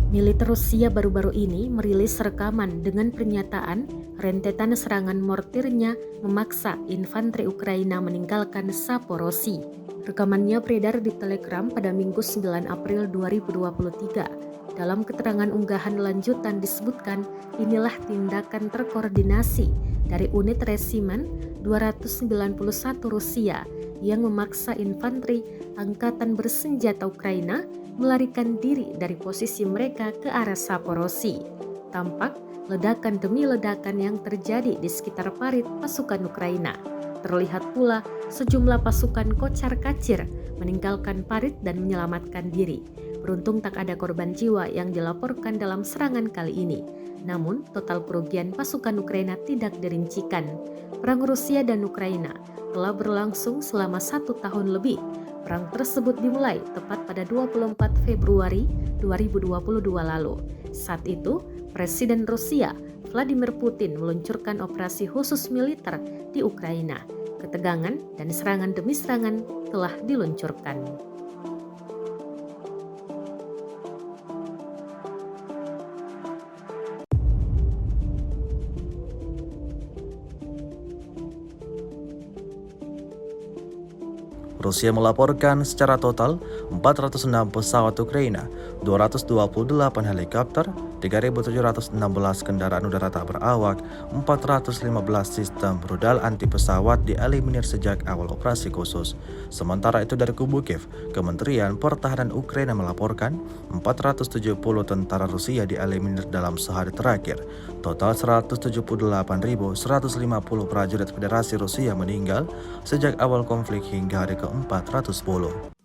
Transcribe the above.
Militer Rusia baru-baru ini merilis rekaman dengan pernyataan rentetan serangan mortirnya memaksa infanteri Ukraina meninggalkan Zaporozhye. Rekamannya beredar di Telegram pada Minggu 9 April 2023. Dalam keterangan unggahan lanjutan disebutkan inilah tindakan terkoordinasi dari unit resimen 291 Rusia yang memaksa infanteri angkatan bersenjata Ukraina melarikan diri dari posisi mereka ke arah Zaporozhye. Tampak ledakan demi ledakan yang terjadi di sekitar parit pasukan Ukraina. Terlihat pula sejumlah pasukan kocar-kacir meninggalkan parit dan menyelamatkan diri. Beruntung tak ada korban jiwa yang dilaporkan dalam serangan kali ini. Namun, total kerugian pasukan Ukraina tidak dirincikan. Perang Rusia dan Ukraina telah berlangsung selama 1 tahun lebih. Perang tersebut dimulai tepat pada 24 Februari 2022 lalu. Saat itu, Presiden Rusia Vladimir Putin meluncurkan operasi khusus militer di Ukraina. Ketegangan dan serangan demi serangan telah diluncurkan. Rusia melaporkan secara total 406 pesawat Ukraina, 228 helikopter, 3.716 kendaraan udara tak berawak, 415 sistem rudal anti pesawat dieliminir sejak awal operasi khusus. Sementara itu dari kubu Kiev, Kementerian Pertahanan Ukraina melaporkan 470 tentara Rusia dieliminir dalam sehari terakhir. Total 178.150 prajurit Federasi Rusia meninggal sejak awal konflik hingga hari ke-410.